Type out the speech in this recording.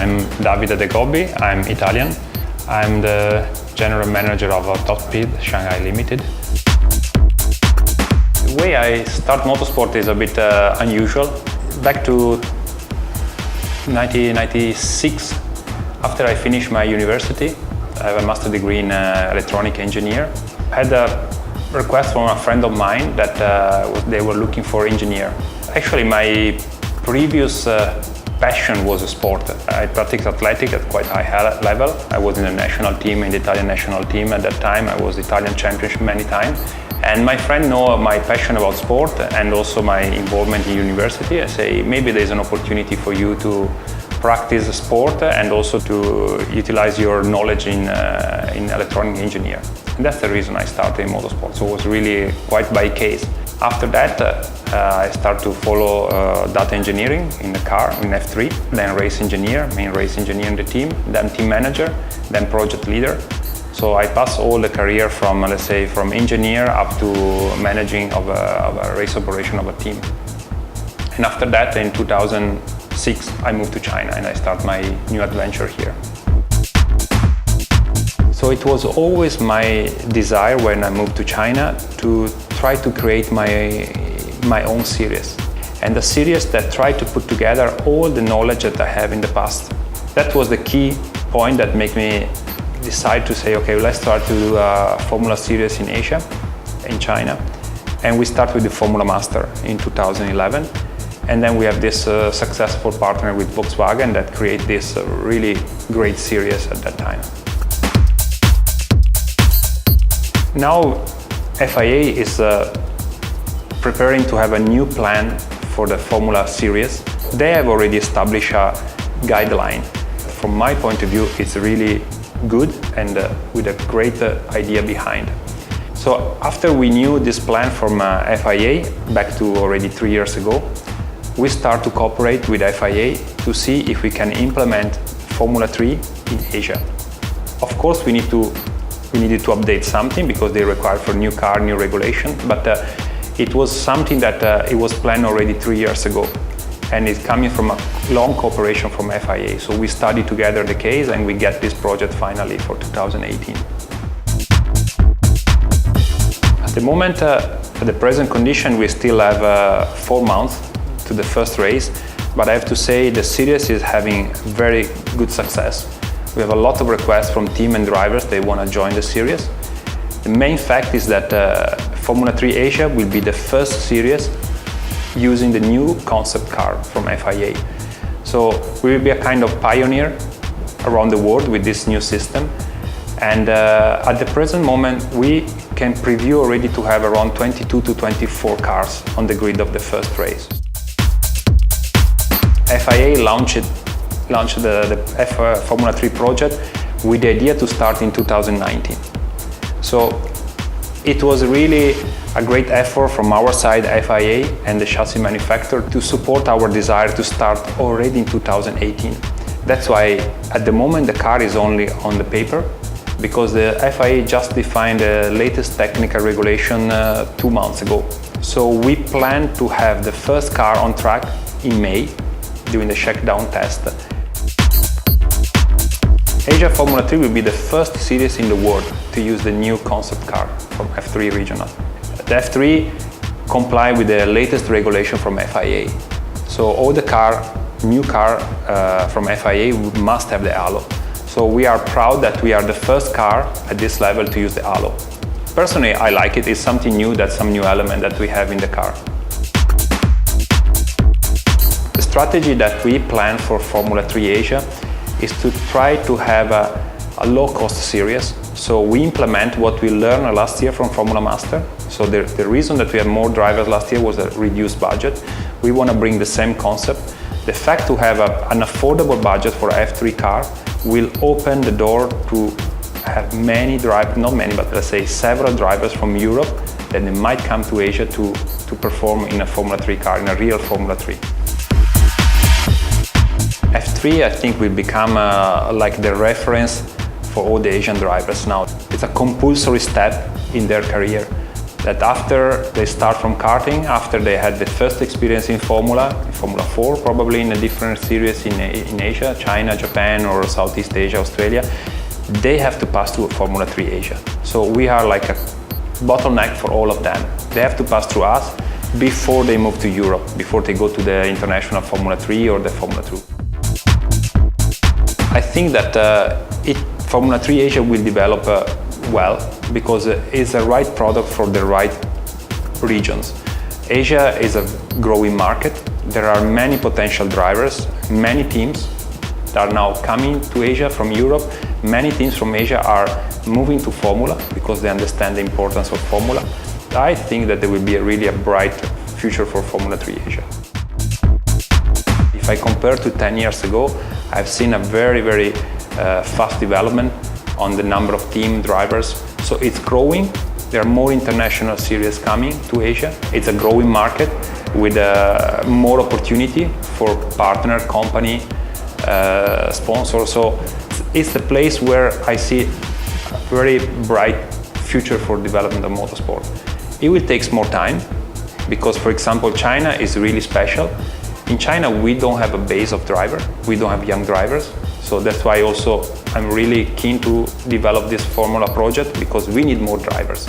I'm Davide De Gobbi, I'm Italian. I'm the general manager of Top Speed Shanghai Limited. The way I start motorsport is a bit unusual. Back to 1996, after I finished my university, I have a master's degree in electronic engineer. I had a request from a friend of mine that they were looking for an engineer. Actually, my previous passion was a sport. I practiced athletics at quite high level. I was in the national team, in the Italian national team at that time. I was Italian champion many times. And my friend know my passion about sport and also my involvement in university. I say, maybe there's an opportunity for you to practice sport and also to utilize your knowledge in electronic engineer. And that's the reason I started in motorsport. So it was really quite by case. After that, I started to follow data engineering in the car, in F3, then race engineer, main race engineer in the team, then team manager, then project leader. So I passed all the career from, let's say, from engineer up to managing of a race operation of a team. And after that, in 2006, I moved to China and I start my new adventure here. So it was always my desire when I moved to China to try to create my own series. And a series that tried to put together all the knowledge that I have in the past. That was the key point that made me decide to say, okay, let's start to do a Formula series in Asia, in China. And we start with the Formula Master in 2011. And then we have this successful partner with Volkswagen that create this really great series at that time. Now FIA is preparing to have a new plan for the Formula series. They have already established a guideline. From my point of view, it's really good and with a great idea behind. So after we knew this plan from FIA, back to already 3 years ago, we start to cooperate with FIA to see if we can implement Formula 3 in Asia. Of course, we needed to update something because they require for new car, new regulation, but it was something that it was planned already 3 years ago. And it's coming from a long cooperation from FIA. So we studied together the case and we get this project finally for 2018. At the moment, at the present condition, we still have 4 months to the first race, but I have to say the series is having very good success. We have a lot of requests from team and drivers, they want to join the series. The main fact is that Formula 3 Asia will be the first series using the new concept car from FIA. So we will be a kind of pioneer around the world with this new system. And at the present moment, we can preview already to have around 22 to 24 cars on the grid of the first race. FIA launched the Formula 3 project with the idea to start in 2019. So it was really a great effort from our side, FIA and the chassis manufacturer, to support our desire to start already in 2018. That's why at the moment the car is only on the paper, because the FIA just defined the latest technical regulation 2 months ago. So we plan to have the first car on track in May, during the shakedown test. Asia Formula 3 will be the first series in the world to use the new concept car from F3 regional. The F3 comply with the latest regulation from FIA. So all the new car from FIA must have the halo. So we are proud that we are the first car at this level to use the halo. Personally, I like it. It's something new, that's some new element that we have in the car. The strategy that we plan for Formula 3 Asia is to try to have a low-cost series. So we implement what we learned last year from Formula Master. So the reason that we had more drivers last year was a reduced budget. We want to bring the same concept. The fact to have an affordable budget for an F3 car will open the door to have many drivers, not many, but let's say several drivers from Europe that they might come to Asia to perform in a Formula 3 car, in a real Formula 3. F3, I think, will become like the reference for all the Asian drivers now. It's a compulsory step in their career that after they start from karting, after they had the first experience in Formula 4, probably in a different series in Asia, China, Japan, or Southeast Asia, Australia, they have to pass through Formula 3 Asia. So we are like a bottleneck for all of them. They have to pass through us before they move to Europe, before they go to the international Formula 3 or the Formula 2. I think that Formula 3 Asia will develop well because it's the right product for the right regions. Asia is a growing market. There are many potential drivers, many teams that are now coming to Asia from Europe. Many teams from Asia are moving to Formula because they understand the importance of Formula. I think that there will be really a bright future for Formula 3 Asia. If I compare to 10 years ago, I've seen a very fast development on the number of team drivers. So it's growing. There are more international series coming to Asia. It's a growing market with more opportunity for partner, company, sponsor. So it's the place where I see a very bright future for development of motorsport. It will take more time because, for example, China is really special. In China, we don't have a base of drivers. We don't have young drivers. So that's why also I'm really keen to develop this Formula project because we need more drivers.